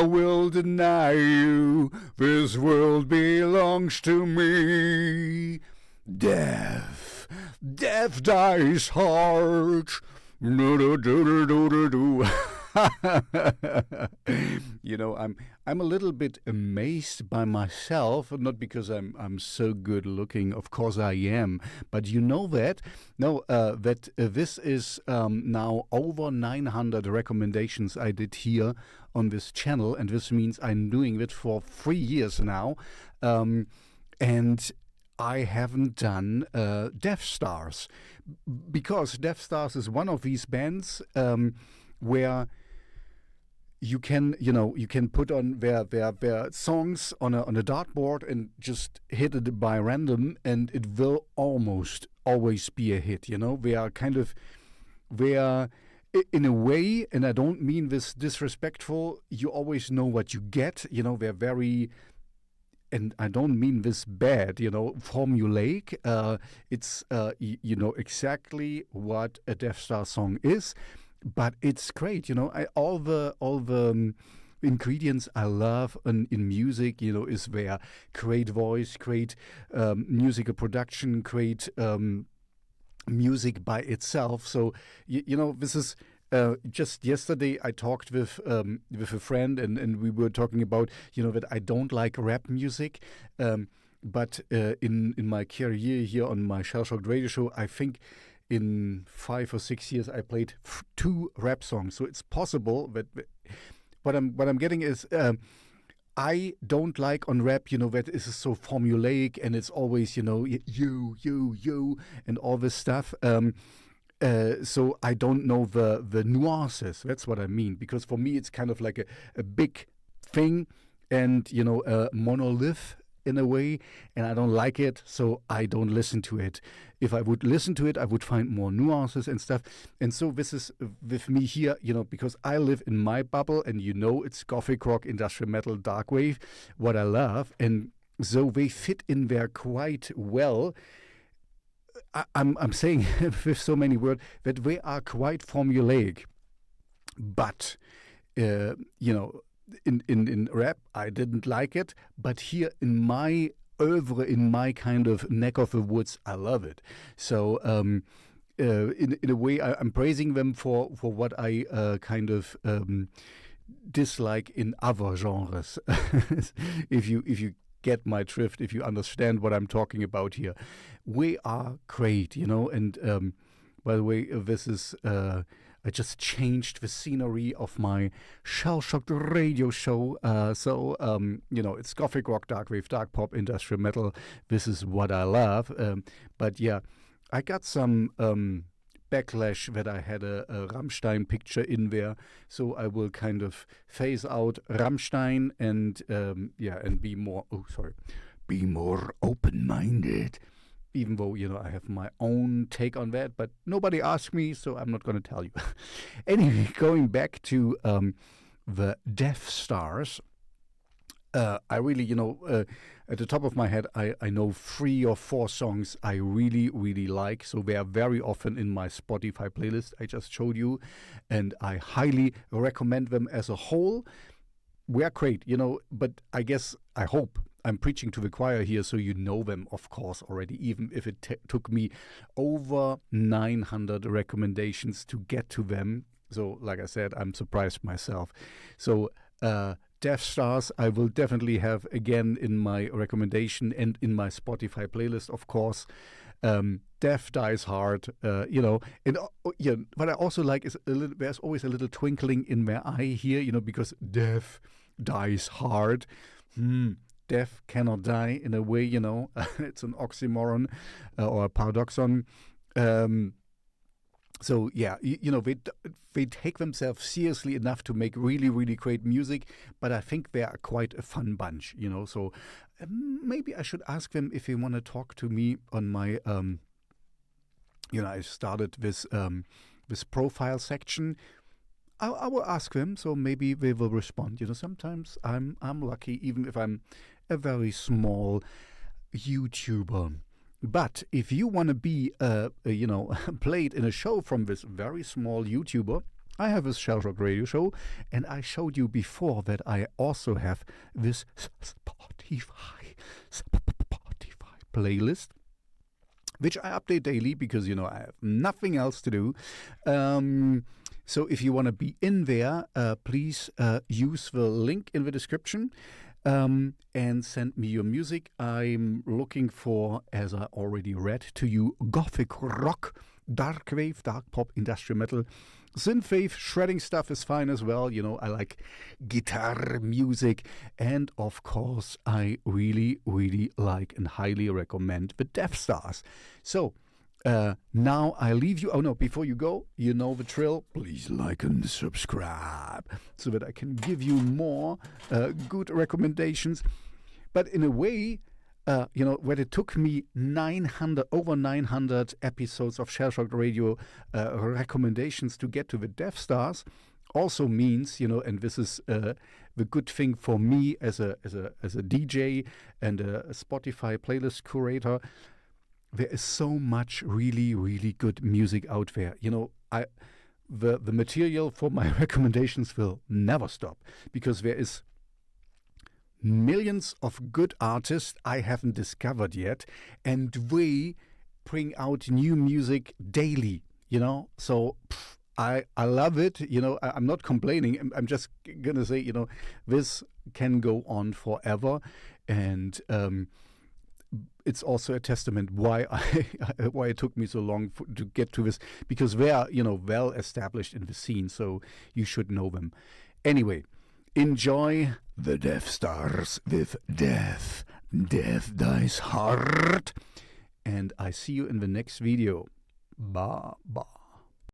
will deny you. This world belongs to me. Death dies hard. You know, I'm a little bit amazed by myself, not because I'm so good looking. Of course I am, but you know that this is now over 900 recommendations I did here on this channel, and this means I'm doing it for 3 years now, and I haven't done DEATHSTARS, because DEATHSTARS is one of these bands where you can put on their songs on a dartboard and just hit it by random, and it will almost always be a hit. You know, they are in a way, and I don't mean this disrespectful, you always know what you get. You know, they're very, and I don't mean this bad, you know, formulaic. It's you know exactly what a DEATHSTARS song is. But it's great, you know. All the ingredients I love in music, you know, is there great voice, great musical production, great music by itself. So you know, this is just yesterday I talked with a friend, and we were talking about, you know, that I don't like rap music. But in my career here on my Shellshocked Radio show, I think in 5 or 6 years I played 2 rap songs. So it's possible that what I'm getting is I don't like on rap, you know, that is so formulaic and it's always, you know, you and all this stuff. So I don't know the nuances. That's what I mean, because for me it's kind of like a big thing and, you know, a monolith in a way, and I don't like it, so I don't listen to it. If I would listen to it, I would find more nuances and stuff. And so this is with me here, you know, because I live in my bubble, and you know, it's Gothic rock, industrial metal, Darkwave, what I love, and so they fit in there quite well. I'm saying with so many words that they are quite formulaic, but you know, in rap, I didn't like it, but here in my oeuvre, in my kind of neck of the woods, I love it. So in a way, I'm praising them for what I kind of dislike in other genres. if you get my drift, if you understand what I'm talking about here, we are great, you know. And by the way, this is. I just changed the scenery of my Shellshocked Radio show. So, you know, it's Gothic rock, Darkwave, dark pop, industrial metal. This is what I love. But yeah, I got some backlash that I had a Rammstein picture in there. So I will kind of phase out Rammstein and, and be more open-minded. Even though, you know, I have my own take on that, but nobody asked me, so I'm not going to tell you. Anyway, going back to the DEATHSTARS, I really, you know, at the top of my head, I know 3 or 4 songs I really, really like. So they are very often in my Spotify playlist I just showed you, and I highly recommend them as a whole. We are great, you know, but I hope I'm preaching to the choir here, so you know them, of course, already, even if it took me over 900 recommendations to get to them. So, like I said, I'm surprised myself. So, DEATHSTARS, I will definitely have again in my recommendation and in my Spotify playlist, of course. Death Dies Hard, you know. And what I also like is there's always a little twinkling in their eye here, you know, because death dies hard. Death cannot die in a way, you know. It's an oxymoron or a paradoxon. So yeah, you know, they take themselves seriously enough to make really, really great music, but I think they are quite a fun bunch, you know. So maybe I should ask them if they want to talk to me on my, you know, I started this profile section. I will ask them, so maybe they will respond. You know, sometimes I'm lucky, even if I'm a very small YouTuber. But if you want to be, you know, played in a show from this very small YouTuber, I have this Shellshocked Radio show, and I showed you before that I also have this Spotify playlist, which I update daily because, I have nothing else to do. So if you want to be in there, please use the link in the description and send me your music. I'm looking for, as I already read to you, Gothic rock, Darkwave, dark pop, industrial metal, synthwave, shredding stuff is fine as well. I like guitar music. And of course, I really, really like and highly recommend the DEATHSTARS. So, now I leave you. Oh no, before you go, you know the drill. Please like and subscribe so that I can give you more good recommendations. But in a way, when it took me over 900 episodes of Shellshocked Radio recommendations to get to the DEATHSTARS, also means, and this is the good thing for me as a DJ and a Spotify playlist curator. There is so much really, really good music out there. The material for my recommendations will never stop because there is millions of good artists I haven't discovered yet, and we bring out new music daily, So I love it, I'm not complaining. I'm just going to say, this can go on forever. And it's also a testament why it took me so long to get to this, because they are, well established in the scene, so you should know them. Anyway, enjoy the DEATHSTARS with Death. Death dies hard. And I see you in the next video. Bye.